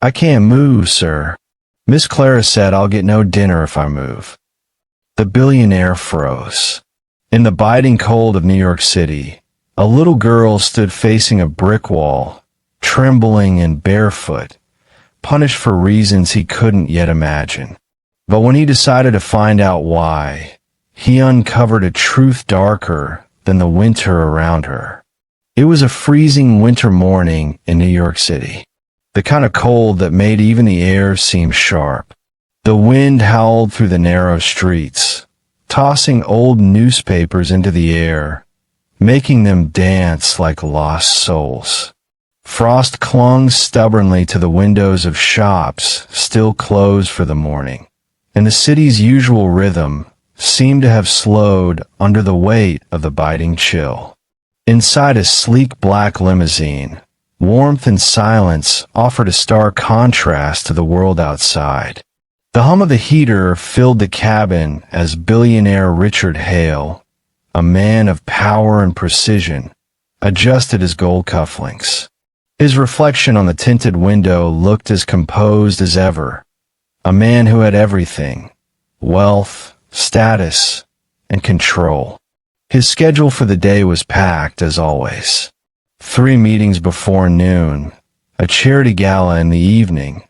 "I can't move, sir. Miss Clara said I'll get no dinner if I move." The billionaire froze. In the biting cold of New York City, a little girl stood facing a brick wall, trembling and barefoot, punished for reasons he couldn't yet imagine. But when he decided to find out why, he uncovered a truth darker than the winter around her. It was a freezing winter morning in New York City, the kind of cold that made even the air seem sharp. The wind howled through the narrow streets, tossing old newspapers into the air, making them dance like lost souls. Frost clung stubbornly to the windows of shops still closed for the morning, and the city's usual rhythm seemed to have slowed under the weight of the biting chill. Inside a sleek black limousine, warmth and silence offered a stark contrast to the world outside. The hum of the heater filled the cabin as billionaire Richard Hale, a man of power and precision, adjusted his gold cufflinks. His reflection on the tinted window looked as composed as ever, a man who had everything: wealth, status, and control. His schedule for the day was packed, as always. 3 meetings before noon, a charity gala in the evening,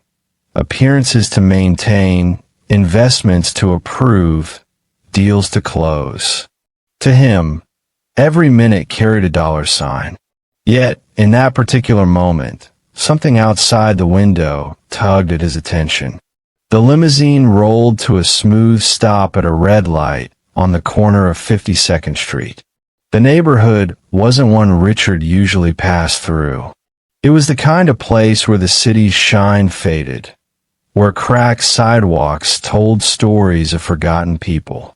appearances to maintain, investments to approve, deals to close. To him, every minute carried a dollar sign. Yet, in that particular moment, something outside the window tugged at his attention. The limousine rolled to a smooth stop at a red light on the corner of 52nd Street. The neighborhood wasn't one Richard usually passed through. It was the kind of place where the city's shine faded, where cracked sidewalks told stories of forgotten people.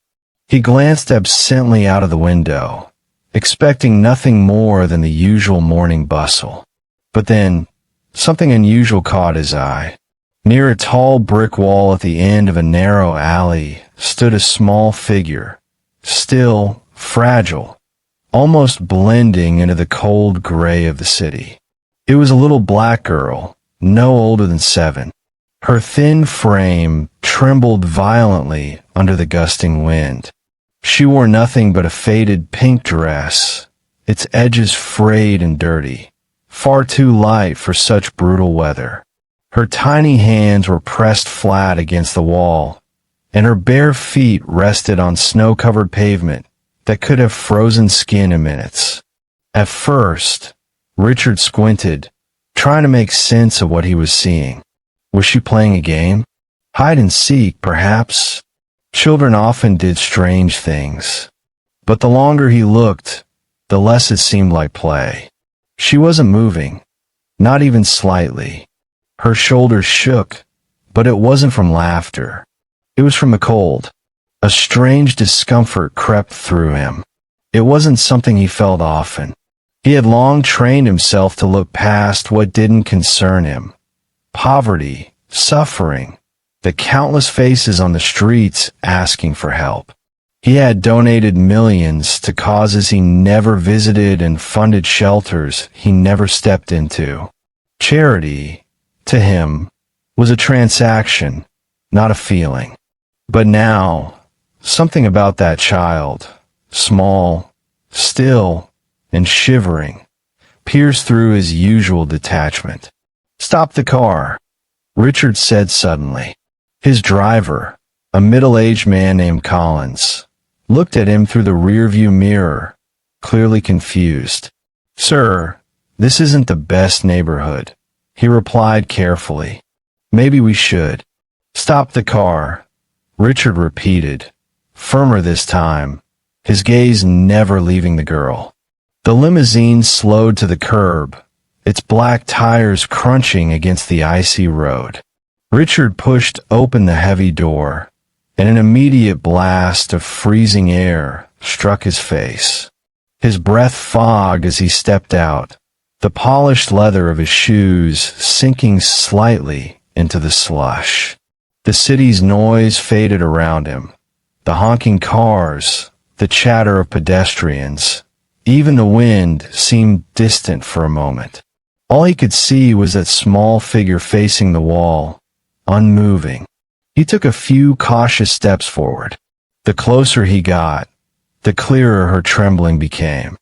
He glanced absently out of the window, expecting nothing more than the usual morning bustle. But then, something unusual caught his eye. Near a tall brick wall at the end of a narrow alley stood a small figure, still, fragile, almost blending into the cold gray of the city. It was a little black girl, no older than 7. Her thin frame trembled violently under the gusting wind. She wore nothing but a faded pink dress, its edges frayed and dirty, far too light for such brutal weather. Her tiny hands were pressed flat against the wall, and her bare feet rested on snow-covered pavement that could have frozen skin in minutes. At first, Richard squinted, trying to make sense of what he was seeing. Was she playing a game? Hide and seek, perhaps? Children often did strange things. But the longer he looked, the less it seemed like play. She wasn't moving, not even slightly. Her shoulders shook, but it wasn't from laughter. It was from the cold. A strange discomfort crept through him. It wasn't something he felt often. He had long trained himself to look past what didn't concern him. Poverty, suffering, the countless faces on the streets asking for help. He had donated millions to causes he never visited and funded shelters he never stepped into. Charity, to him, was a transaction, not a feeling. But now, something about that child, small, still, and shivering, pierced through his usual detachment. "Stop the car," Richard said suddenly. His driver, a middle-aged man named Collins, looked at him through the rearview mirror, clearly confused. "Sir, this isn't the best neighborhood," he replied carefully. "Maybe we should." "Stop the car," Richard repeated, firmer this time, his gaze never leaving the girl. The limousine slowed to the curb, its black tires crunching against the icy road. Richard pushed open the heavy door, and an immediate blast of freezing air struck his face. His breath fogged as he stepped out, the polished leather of his shoes sinking slightly into the slush. The city's noise faded around him. The honking cars, the chatter of pedestrians, even the wind seemed distant for a moment. All he could see was that small figure facing the wall, unmoving. He took a few cautious steps forward. The closer he got, the clearer her trembling became.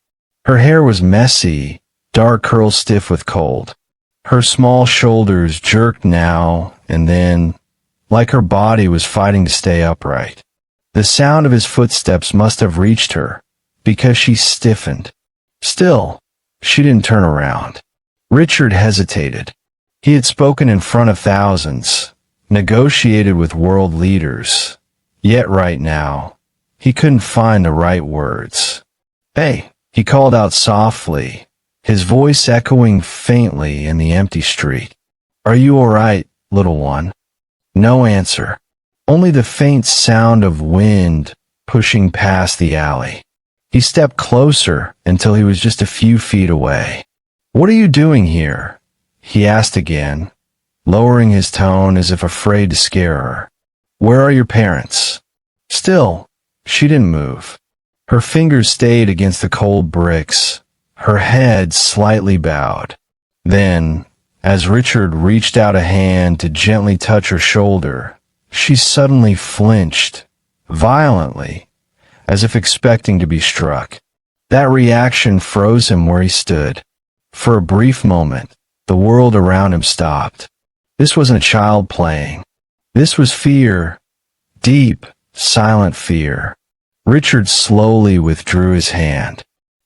Her hair was messy, dark curls stiff with cold. Her small shoulders jerked now and then, like her body was fighting to stay upright. The sound of his footsteps must have reached her, because she stiffened. Still, she didn't turn around. Richard hesitated. He had spoken in front of thousands, negotiated with world leaders, yet right now, he couldn't find the right words. "Hey," he called out softly, his voice echoing faintly in the empty street. "Are you all right, little one?" No answer. Only the faint sound of wind pushing past the alley. He stepped closer until he was just a few feet away. "What are you doing here?" he asked again, lowering his tone as if afraid to scare her. "Where are your parents?" Still, she didn't move. Her fingers stayed against the cold bricks, her head slightly bowed. Then, as Richard reached out a hand to gently touch her shoulder, she suddenly flinched, violently, as if expecting to be struck. That reaction froze him where he stood. For a brief moment, the world around him stopped. This wasn't a child playing. This was fear, deep, silent fear. Richard slowly withdrew his hand.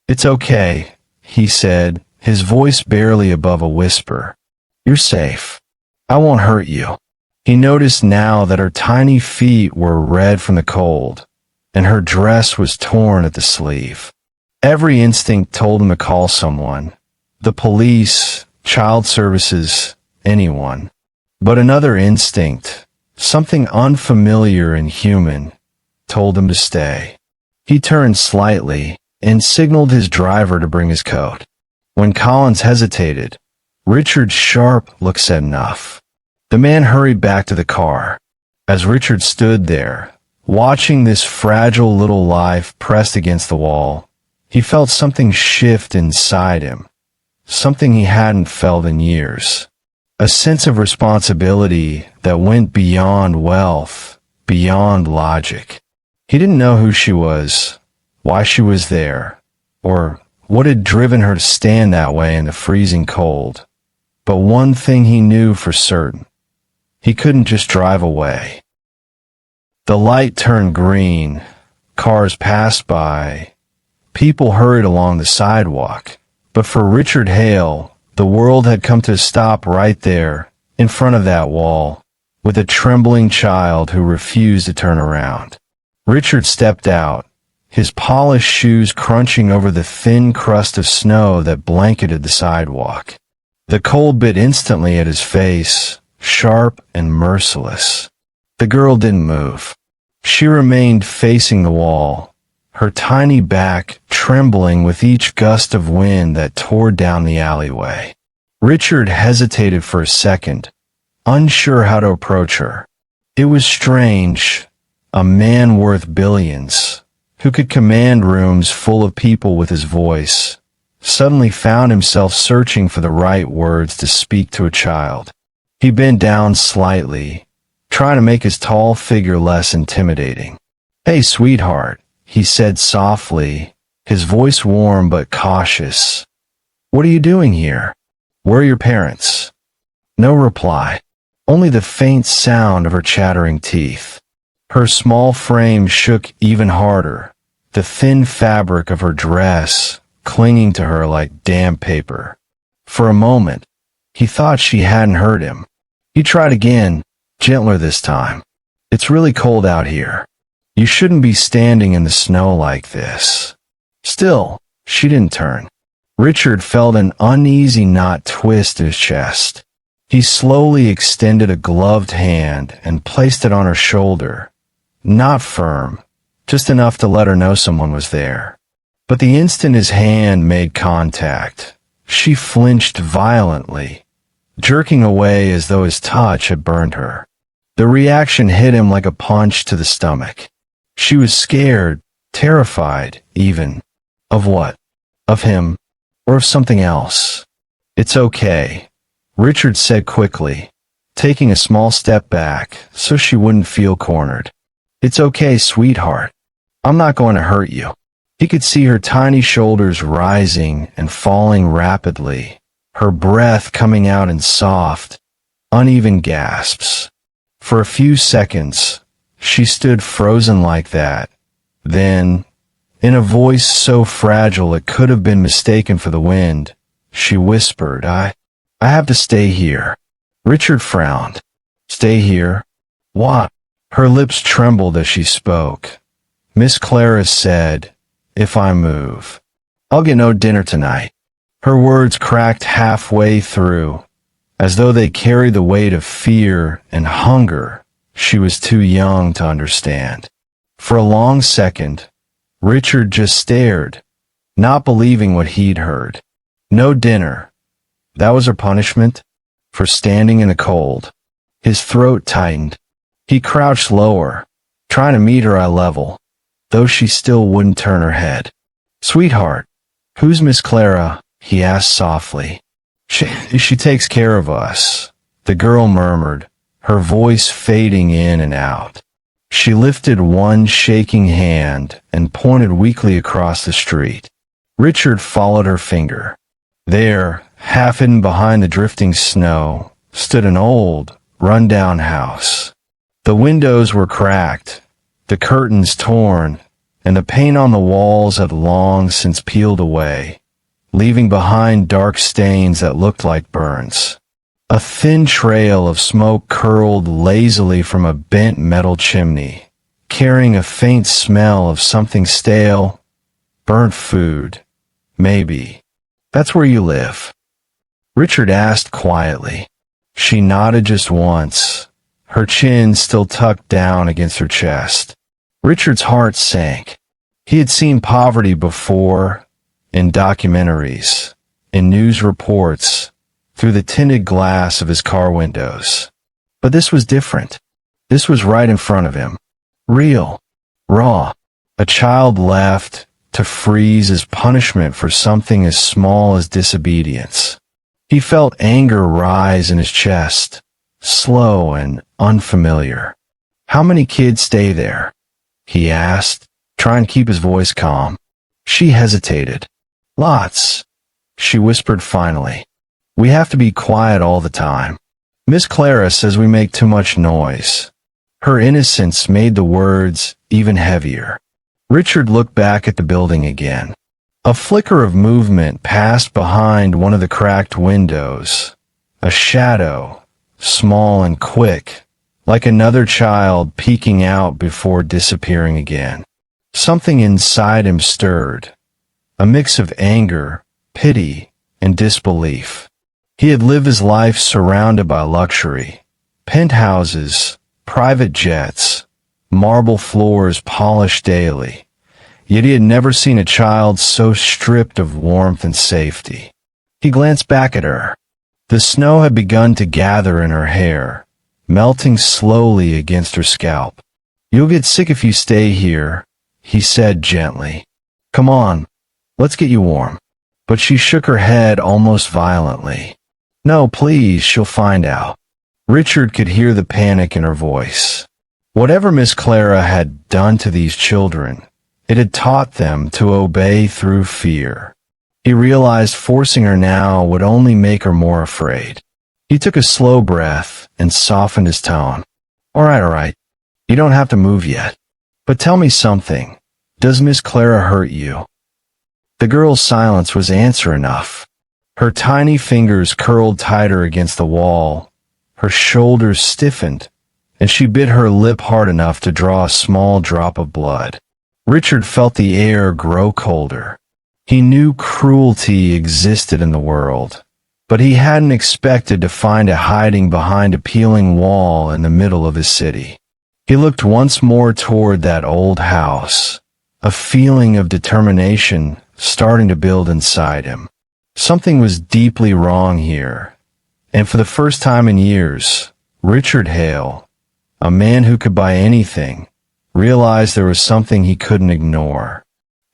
"It's okay," he said, his voice barely above a whisper. "You're safe. I won't hurt you." He noticed now that her tiny feet were red from the cold, and her dress was torn at the sleeve. Every instinct told him to call someone. The police, child services, anyone. But another instinct, something unfamiliar and human, told him to stay. He turned slightly and signaled his driver to bring his coat. When Collins hesitated, Richard's sharp look said enough. The man hurried back to the car. As Richard stood there, watching this fragile little life pressed against the wall, he felt something shift inside him, something he hadn't felt in years. A sense of responsibility that went beyond wealth, beyond logic. He didn't know who she was, why she was there, or what had driven her to stand that way in the freezing cold. But one thing he knew for certain. He couldn't just drive away. The light turned green, cars passed by, people hurried along the sidewalk, but for Richard Hale, the world had come to a stop right there, in front of that wall, with a trembling child who refused to turn around. Richard stepped out, his polished shoes crunching over the thin crust of snow that blanketed the sidewalk. The cold bit instantly at his face, sharp and merciless. The girl didn't move. She remained facing the wall, her tiny back trembling with each gust of wind that tore down the alleyway. Richard hesitated for a second, unsure how to approach her. It was strange, a man worth billions, who could command rooms full of people with his voice, suddenly found himself searching for the right words to speak to a child. He bent down slightly, trying to make his tall figure less intimidating. "Hey, sweetheart," he said softly, his voice warm but cautious. "What are you doing here? Where are your parents?" No reply, only the faint sound of her chattering teeth. Her small frame shook even harder, the thin fabric of her dress clinging to her like damp paper. For a moment, he thought she hadn't heard him. He tried again, gentler this time. "It's really cold out here. You shouldn't be standing in the snow like this." Still, she didn't turn. Richard felt an uneasy knot twist his chest. He slowly extended a gloved hand and placed it on her shoulder. Not firm, just enough to let her know someone was there. But the instant his hand made contact, she flinched violently, jerking away as though his touch had burned her. The reaction hit him like a punch to the stomach. She was scared, terrified, even. Of what? Of him, or of something else? It's okay, Richard said quickly, taking a small step back so she wouldn't feel cornered. It's okay, sweetheart. I'm not going to hurt you. He could see her tiny shoulders rising and falling rapidly, her breath coming out in soft, uneven gasps. For a few seconds, she stood frozen like that. Then, in a voice so fragile it could have been mistaken for the wind, she whispered, I have to stay here. Richard frowned. Stay here? What? Her lips trembled as she spoke. Miss Clara said, if I move, I'll get no dinner tonight. Her words cracked halfway through, as though they carried the weight of fear and hunger she was too young to understand. For a long second, Richard just stared, not believing what he'd heard. No dinner. That was her punishment? For standing in the cold. His throat tightened. He crouched lower, trying to meet her eye level, though she still wouldn't turn her head. Sweetheart, who's Miss Clara? He asked softly. She takes care of us, the girl murmured, her voice fading in and out. She lifted one shaking hand and pointed weakly across the street. Richard followed her finger. There, half hidden behind the drifting snow, stood an old, run-down house. The windows were cracked, the curtains torn, and the paint on the walls had long since peeled away, leaving behind dark stains that looked like burns. A thin trail of smoke curled lazily from a bent metal chimney, carrying a faint smell of something stale, burnt food, maybe. That's where you live? Richard asked quietly. She nodded just once, her chin still tucked down against her chest. Richard's heart sank. He had seen poverty before, in documentaries, in news reports, through the tinted glass of his car windows. But this was different. This was right in front of him. Real. Raw. A child left to freeze as punishment for something as small as disobedience. He felt anger rise in his chest, slow and unfamiliar. How many kids stay there? He asked, trying to keep his voice calm. She hesitated. Lots, she whispered finally. We have to be quiet all the time. Miss Clara says we make too much noise. Her innocence made the words even heavier. Richard looked back at the building again. A flicker of movement passed behind one of the cracked windows. A shadow, small and quick, like another child peeking out before disappearing again. Something inside him stirred. A mix of anger, pity, and disbelief. He had lived his life surrounded by luxury. Penthouses, private jets, marble floors polished daily. Yet he had never seen a child so stripped of warmth and safety. He glanced back at her. The snow had begun to gather in her hair, melting slowly against her scalp. You'll get sick if you stay here, he said gently. Come on, let's get you warm. But she shook her head almost violently. No, please, she'll find out. Richard could hear the panic in her voice. Whatever Miss Clara had done to these children, it had taught them to obey through fear. He realized forcing her now would only make her more afraid. He took a slow breath and softened his tone. All right. You don't have to move yet. But tell me something. Does Miss Clara hurt you? The girl's silence was answer enough. Her tiny fingers curled tighter against the wall. Her shoulders stiffened, and she bit her lip hard enough to draw a small drop of blood. Richard felt the air grow colder. He knew cruelty existed in the world, but he hadn't expected to find it hiding behind a peeling wall in the middle of his city. He looked once more toward that old house, a feeling of determination starting to build inside him. Something was deeply wrong here, and for the first time in years, Richard Hale, a man who could buy anything, realized there was something he couldn't ignore.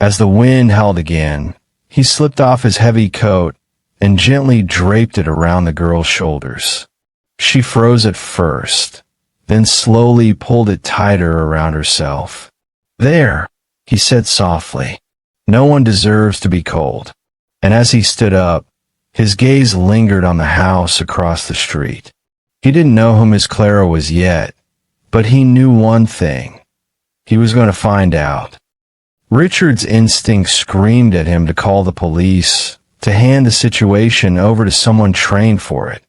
As the wind howled again, he slipped off his heavy coat and gently draped it around the girl's shoulders. She froze at first, then slowly pulled it tighter around herself. "There," he said softly. "No one deserves to be cold." And as he stood up, his gaze lingered on the house across the street. He didn't know who Miss Clara was yet, but he knew one thing. He was going to find out. Richard's instinct screamed at him to call the police, to hand the situation over to someone trained for it,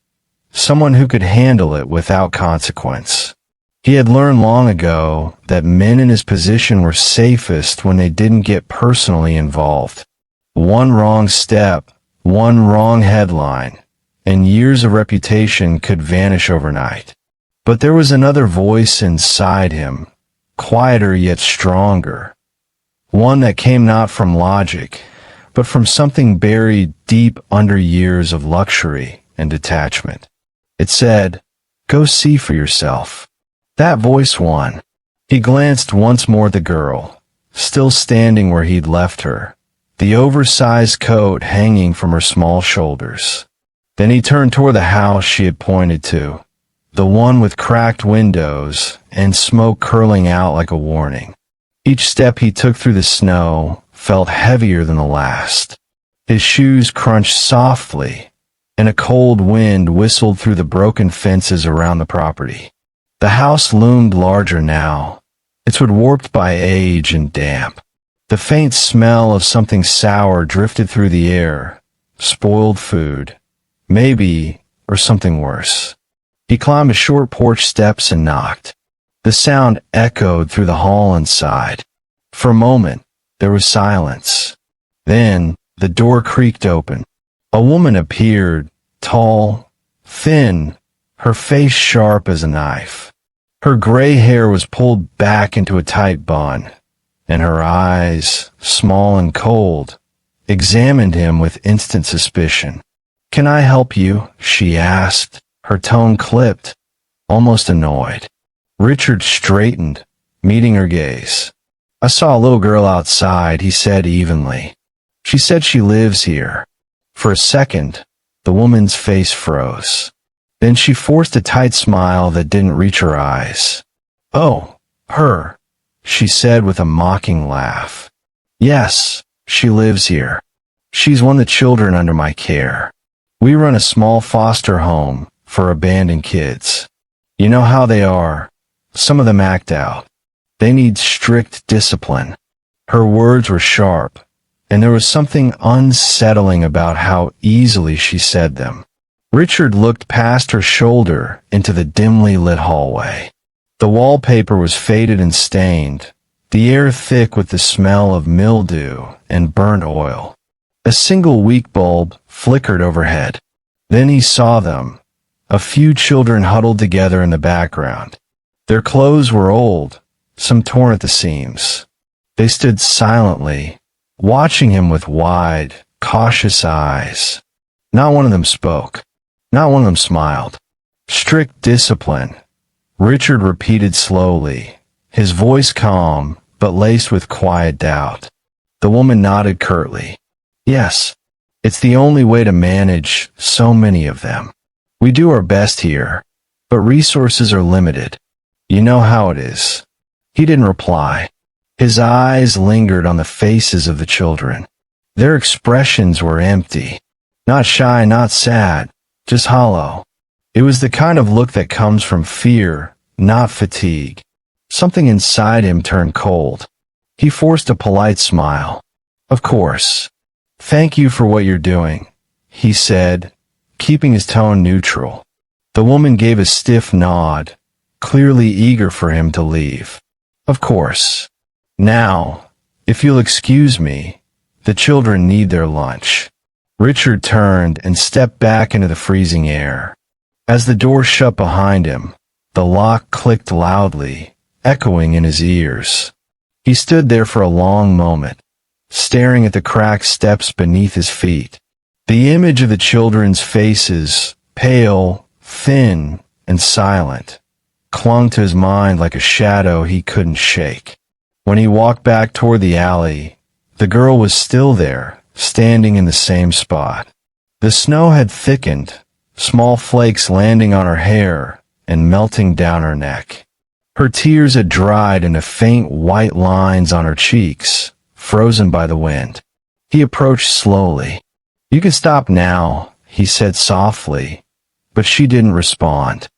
someone who could handle it without consequence. He had learned long ago that men in his position were safest when they didn't get personally involved. One wrong step, one wrong headline, and years of reputation could vanish overnight. But there was another voice inside him, quieter yet stronger. One that came not from logic, but from something buried deep under years of luxury and detachment. It said, "Go see for yourself." That voice won. He glanced once more at the girl, still standing where he'd left her, the oversized coat hanging from her small shoulders. Then he turned toward the house she had pointed to, the one with cracked windows and smoke curling out like a warning. Each step he took through the snow felt heavier than the last. His shoes crunched softly, and a cold wind whistled through the broken fences around the property. The house loomed larger now, its wood warped by age and damp. The faint smell of something sour drifted through the air, spoiled food, maybe, or something worse. He climbed the short porch steps and knocked. The sound echoed through the hall inside. For a moment, there was silence. Then, the door creaked open. A woman appeared, tall, thin, her face sharp as a knife. Her gray hair was pulled back into a tight bun, and her eyes, small and cold, examined him with instant suspicion. "Can I help you?" she asked, her tone clipped, almost annoyed. Richard straightened, meeting her gaze. "I saw a little girl outside," he said evenly. "She said she lives here." For a second, the woman's face froze. Then she forced a tight smile that didn't reach her eyes. "Oh, her," she said with a mocking laugh. "Yes, she lives here. She's one of the children under my care. We run a small foster home for abandoned kids. You know how they are. Some of them act out. They need strict discipline." Her words were sharp, and there was something unsettling about how easily she said them. Richard looked past her shoulder into the dimly lit hallway. The wallpaper was faded and stained, the air thick with the smell of mildew and burnt oil. A single weak bulb flickered overhead. Then he saw them, a few children huddled together in the background. Their clothes were old, some torn at the seams. They stood silently, watching him with wide, cautious eyes. Not one of them spoke. Not one of them smiled. "Strict discipline," Richard repeated slowly, his voice calm, but laced with quiet doubt. The woman nodded curtly. "Yes, it's the only way to manage so many of them. We do our best here, but resources are limited. You know how it is." He didn't reply. His eyes lingered on the faces of the children. Their expressions were empty. Not shy, not sad, just hollow. It was the kind of look that comes from fear, not fatigue. Something inside him turned cold. He forced a polite smile. "Of course. Thank you for what you're doing," he said, keeping his tone neutral. The woman gave a stiff nod, clearly eager for him to leave. "Of course. Now, if you'll excuse me, the children need their lunch." Richard turned and stepped back into the freezing air. As the door shut behind him, the lock clicked loudly, echoing in his ears. He stood there for a long moment, staring at the cracked steps beneath his feet. The image of the children's faces, pale, thin, and silent, clung to his mind like a shadow he couldn't shake. When he walked back toward the alley, the girl was still there, standing in the same spot. The snow had thickened, small flakes landing on her hair and melting down her neck. Her tears had dried into faint white lines on her cheeks, frozen by the wind. He approached slowly. "You can stop now," he said softly, but she didn't respond.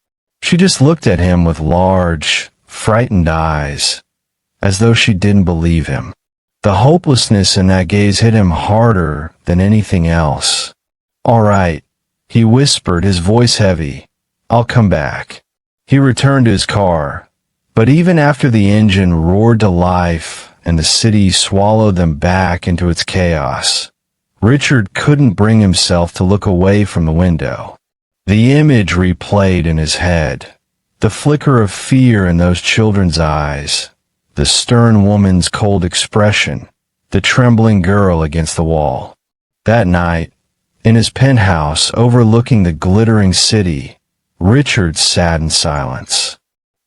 She just looked at him with large, frightened eyes, as though she didn't believe him. The hopelessness in that gaze hit him harder than anything else. "All right," he whispered, his voice heavy. "I'll come back." He returned to his car, but even after the engine roared to life and the city swallowed them back into its chaos, Richard couldn't bring himself to look away from the window. The image replayed in his head, the flicker of fear in those children's eyes, the stern woman's cold expression, the trembling girl against the wall. That night, in his penthouse overlooking the glittering city, Richard sat in silence.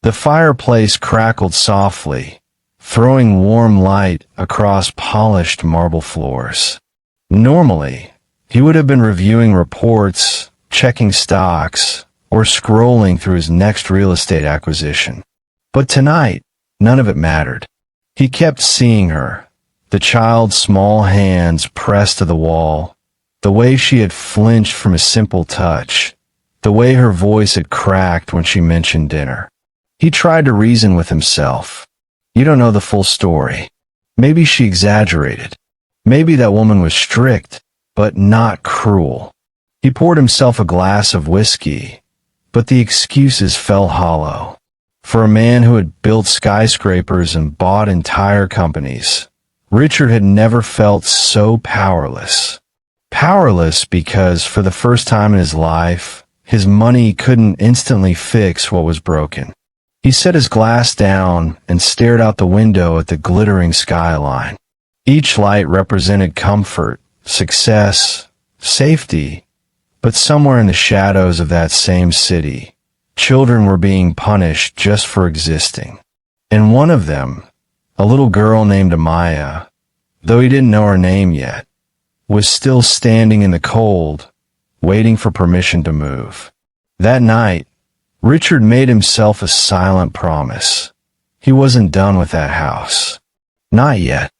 The fireplace crackled softly, throwing warm light across polished marble floors. Normally, he would have been reviewing reports, checking stocks, or scrolling through his next real estate acquisition. But tonight, none of it mattered. He kept seeing her, the child's small hands pressed to the wall, the way she had flinched from a simple touch, the way her voice had cracked when she mentioned dinner. He tried to reason with himself. You don't know the full story. Maybe she exaggerated. Maybe that woman was strict, but not cruel. He poured himself a glass of whiskey, but the excuses fell hollow. For a man who had built skyscrapers and bought entire companies, Richard had never felt so powerless. Powerless because, for the first time in his life, his money couldn't instantly fix what was broken. He set his glass down and stared out the window at the glittering skyline. Each light represented comfort, success, safety, but somewhere in the shadows of that same city, children were being punished just for existing. And one of them, a little girl named Amaya, though he didn't know her name yet, was still standing in the cold, waiting for permission to move. That night, Richard made himself a silent promise. He wasn't done with that house. Not yet.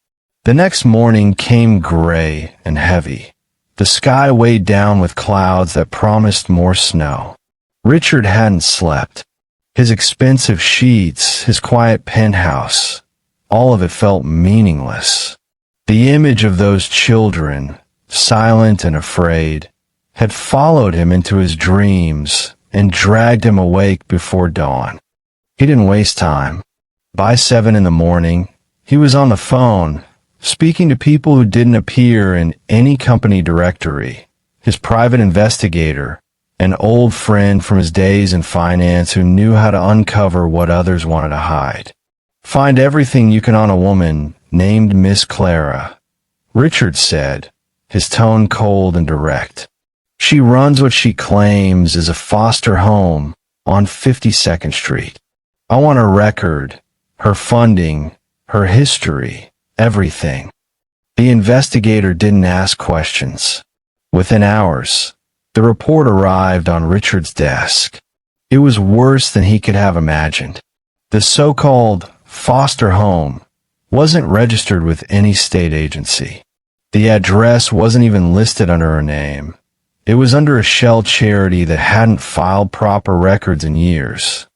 The next morning came gray and heavy. The sky weighed down with clouds that promised more snow. Richard hadn't slept. His expensive sheets, his quiet penthouse, all of it felt meaningless. The image of those children, silent and afraid, had followed him into his dreams and dragged him awake before dawn. He didn't waste time. By 7 a.m, he was on the phone, speaking to people who didn't appear in any company directory. His private investigator, an old friend from his days in finance who knew how to uncover what others wanted to hide. Find everything you can on a woman named Miss Clara, Richard said, his tone cold and direct. She runs what she claims is a foster home on 52nd Street. I want her record, her funding, her history, everything. The investigator didn't ask questions. Within hours, the report arrived on Richard's desk. It was worse than he could have imagined. The so-called foster home wasn't registered with any state agency. The address wasn't even listed under her name. It was under a shell charity that hadn't filed proper records in years.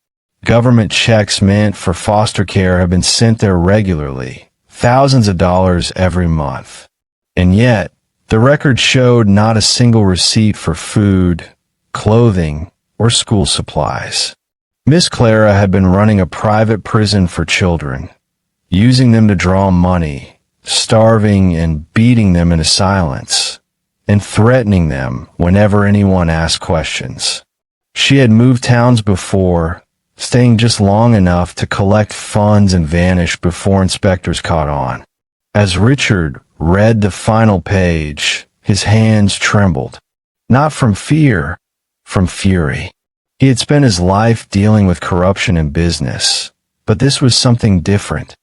Government checks meant for foster care have been sent there regularly, thousands of dollars every month. And yet, the record showed not a single receipt for food, clothing, or school supplies. Miss Clara had been running a private prison for children, using them to draw money, starving and beating them into silence, and threatening them whenever anyone asked questions. She had moved towns before, staying just long enough to collect funds and vanish before inspectors caught on. As Richard read the final page, his hands trembled. Not from fear, from fury. He had spent his life dealing with corruption in business, but this was something different.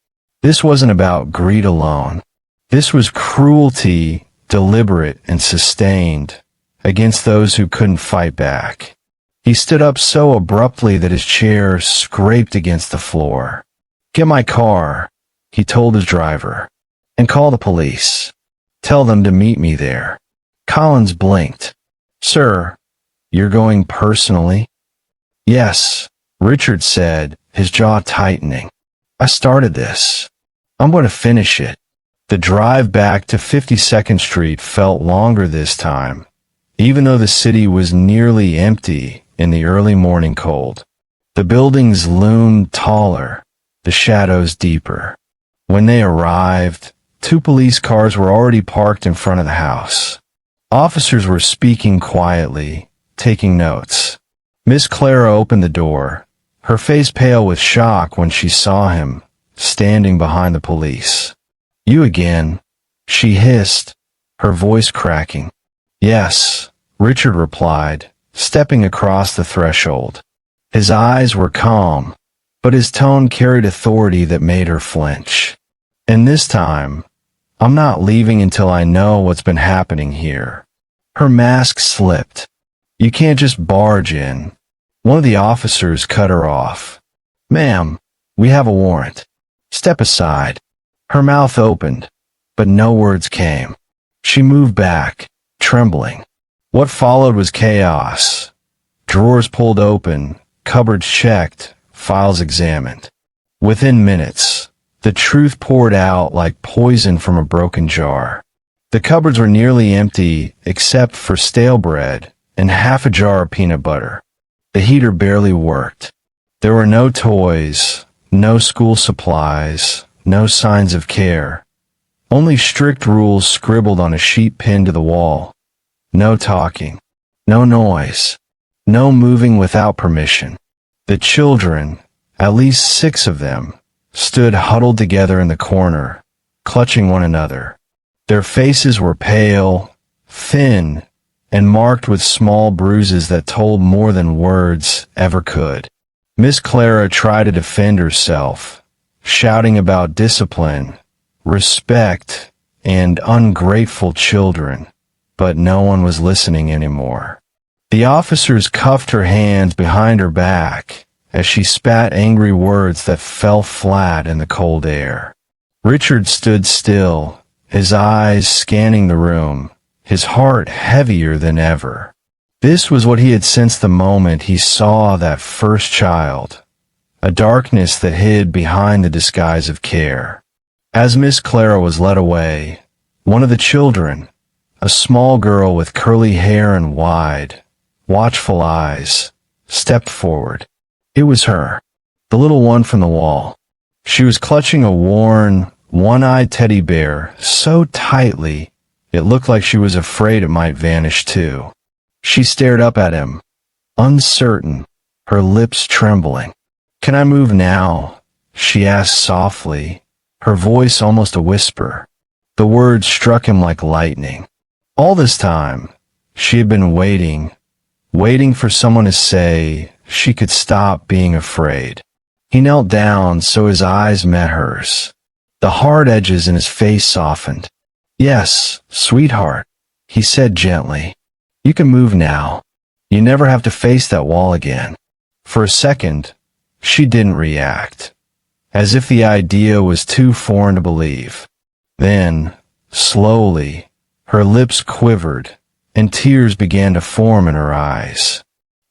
This wasn't about greed alone. This was cruelty, deliberate and sustained, against those who couldn't fight back. He stood up so abruptly that his chair scraped against the floor. "Get my car," he told his driver, "and call the police. Tell them to meet me there." Collins blinked. "Sir, you're going personally?" "Yes," Richard said, his jaw tightening. "I started this. I'm going to finish it." The drive back to 52nd Street felt longer this time, even though the city was nearly empty in the early morning cold. The buildings loomed taller, the shadows deeper. When they arrived, 2 police cars were already parked in front of the house. Officers were speaking quietly, taking notes. Miss Clara opened the door, her face pale with shock when she saw him, standing behind the police. "You again," she hissed, her voice cracking. "Yes," Richard replied, stepping across the threshold. His eyes were calm, but his tone carried authority that made her flinch. "And this time, I'm not leaving until I know what's been happening here." Her mask slipped. "You can't just barge in." One of the officers cut her off. "Ma'am, we have a warrant. Step aside." Her mouth opened, but no words came. She moved back, trembling. What followed was chaos. Drawers pulled open, cupboards checked, files examined. Within minutes, the truth poured out like poison from a broken jar. The cupboards were nearly empty except for stale bread and half a jar of peanut butter. The heater barely worked. There were no toys, no school supplies, no signs of care. Only strict rules scribbled on a sheet pinned to the wall. No talking, no noise, no moving without permission. The children, at least 6 of them, stood huddled together in the corner, clutching one another. Their faces were pale, thin, and marked with small bruises that told more than words ever could. Miss Clara tried to defend herself, shouting about discipline, respect, and ungrateful children, but no one was listening anymore. The officers cuffed her hands behind her back as she spat angry words that fell flat in the cold air. Richard stood still, his eyes scanning the room, his heart heavier than ever. This was what he had sensed the moment he saw that first child, a darkness that hid behind the disguise of care. As Miss Clara was led away, one of the children, a small girl with curly hair and wide, watchful eyes, stepped forward. It was her, the little one from the wall. She was clutching a worn, one-eyed teddy bear so tightly it looked like she was afraid it might vanish too. She stared up at him, uncertain, her lips trembling. "Can I move now?" she asked softly, her voice almost a whisper. The words struck him like lightning. All this time, she had been waiting for someone to say she could stop being afraid. He knelt down so his eyes met hers. The hard edges in his face softened. "Yes, sweetheart," he said gently. "You can move now. You never have to face that wall again." For a second, she didn't react, as if the idea was too foreign to believe. Then, slowly, her lips quivered, and tears began to form in her eyes.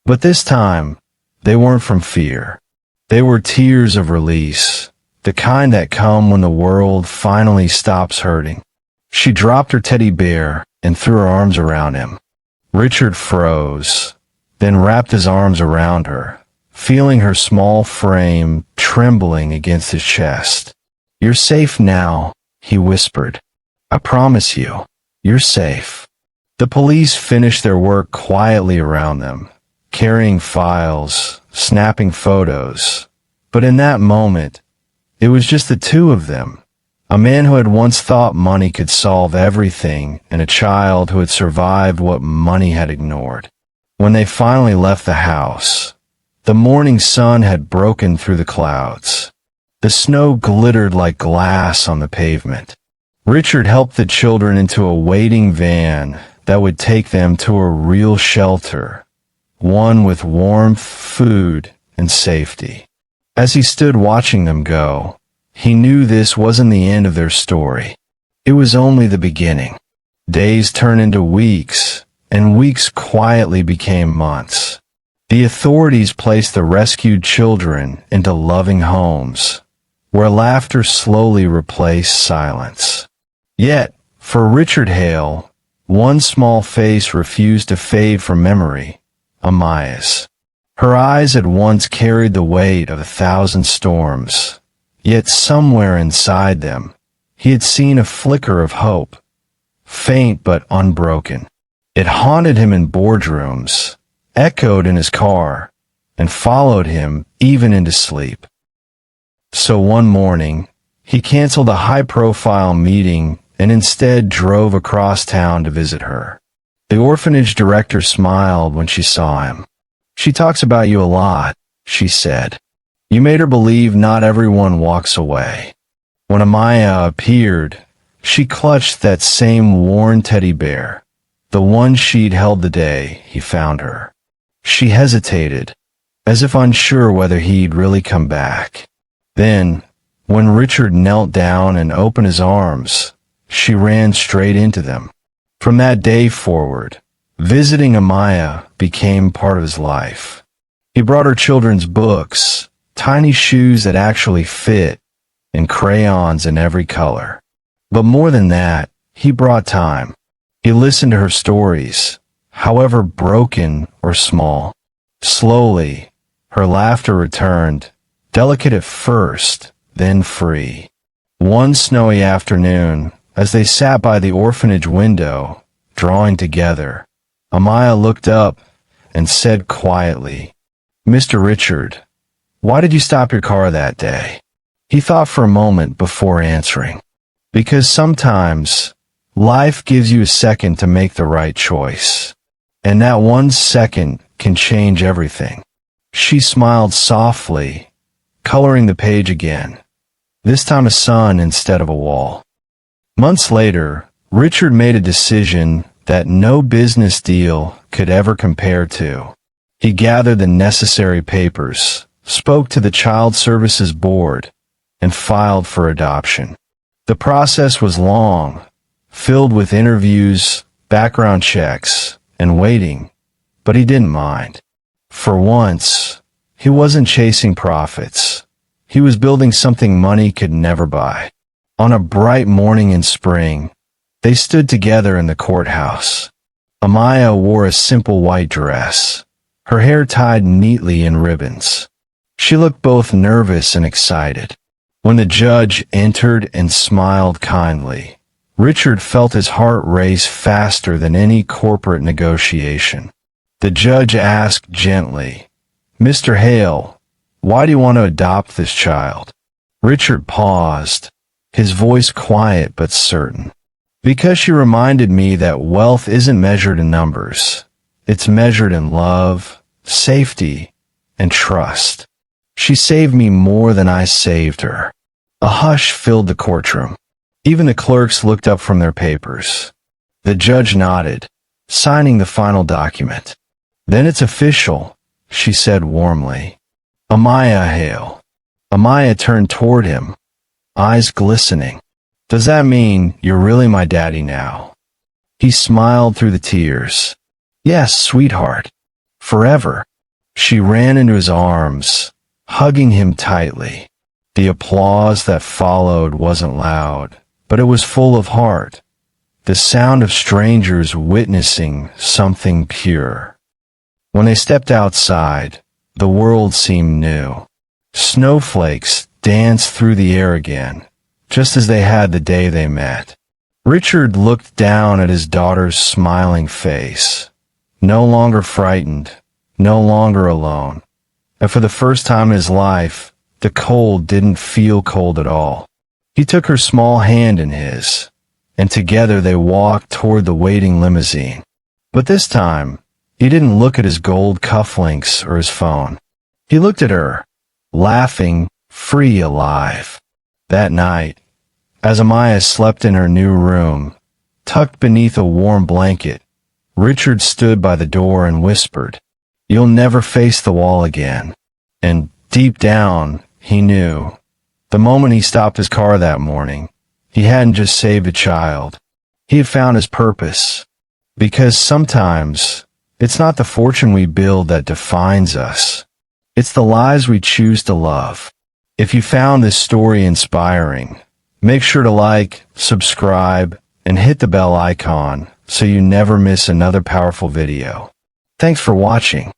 But this time, they weren't from fear. They were tears of release, the kind that come when the world finally stops hurting. She dropped her teddy bear and threw her arms around him. Richard froze, then wrapped his arms around her, feeling her small frame trembling against his chest. "You're safe now," he whispered. "I promise you, you're safe." The police finished their work quietly around them, carrying files, snapping photos. But in that moment, it was just the 2 of them. A man who had once thought money could solve everything, and a child who had survived what money had ignored. When they finally left the house, the morning sun had broken through the clouds. The snow glittered like glass on the pavement. Richard helped the children into a waiting van that would take them to a real shelter, one with warmth, food, and safety. As he stood watching them go, he knew this wasn't the end of their story. It was only the beginning. Days turned into weeks, and weeks quietly became months. The authorities placed the rescued children into loving homes, where laughter slowly replaced silence. Yet, for Richard Hale, one small face refused to fade from memory: Amaya's. Her eyes had once carried the weight of 1,000 storms, yet somewhere inside them, he had seen a flicker of hope, faint but unbroken. It haunted him in boardrooms, echoed in his car, and followed him even into sleep. So one morning, he canceled a high-profile meeting and instead drove across town to visit her. The orphanage director smiled when she saw him. "She talks about you a lot," she said. "You made her believe not everyone walks away." When Amaya appeared, she clutched that same worn teddy bear, the one she'd held the day he found her. She hesitated, as if unsure whether he'd really come back. Then, when Richard knelt down and opened his arms, she ran straight into them. From that day forward, visiting Amaya became part of his life. He brought her children's books, tiny shoes that actually fit, and crayons in every color. But more than that, he brought time. He listened to her stories, however broken or small. Slowly, her laughter returned, delicate at first, then free. One snowy afternoon, as they sat by the orphanage window, drawing together, Amaya looked up and said quietly, "Mr. Richard, why did you stop your car that day?" He thought for a moment before answering. "Because sometimes, life gives you a second to make the right choice. And that 1 second can change everything." She smiled softly, coloring the page again, this time a sun instead of a wall. Months later, Richard made a decision that no business deal could ever compare to. He gathered the necessary papers, spoke to the Child Services Board, and filed for adoption. The process was long, filled with interviews, background checks, and waiting, but he didn't mind. For once, he wasn't chasing profits. He was building something money could never buy. On a bright morning in spring, they stood together in the courthouse. Amaya wore a simple white dress, her hair tied neatly in ribbons. She looked both nervous and excited. When the judge entered and smiled kindly, Richard felt his heart race faster than any corporate negotiation. The judge asked gently, "Mr. Hale, why do you want to adopt this child?" Richard paused, his voice quiet but certain. "Because she reminded me that wealth isn't measured in numbers. It's measured in love, safety, and trust. She saved me more than I saved her." A hush filled the courtroom. Even the clerks looked up from their papers. The judge nodded, signing the final document. "Then it's official," she said warmly. "Amaya Hale." Amaya turned toward him, eyes glistening. "Does that mean you're really my daddy now?" He smiled through the tears. "Yes, sweetheart. Forever." She ran into his arms, hugging him tightly. The applause that followed wasn't loud, but it was full of heart, the sound of strangers witnessing something pure. When they stepped outside, the world seemed new. Snowflakes danced through the air again, just as they had the day they met. Richard looked down at his daughter's smiling face, no longer frightened, no longer alone. And for the first time in his life, the cold didn't feel cold at all. He took her small hand in his, and together they walked toward the waiting limousine. But this time, he didn't look at his gold cufflinks or his phone. He looked at her, laughing, free, alive. That night, as Amaya slept in her new room, tucked beneath a warm blanket, Richard stood by the door and whispered, "You'll never face the wall again." And deep down, he knew. The moment he stopped his car that morning, he hadn't just saved a child. He had found his purpose. Because sometimes, it's not the fortune we build that defines us. It's the lives we choose to love. If you found this story inspiring, make sure to like, subscribe, and hit the bell icon so you never miss another powerful video. Thanks for watching.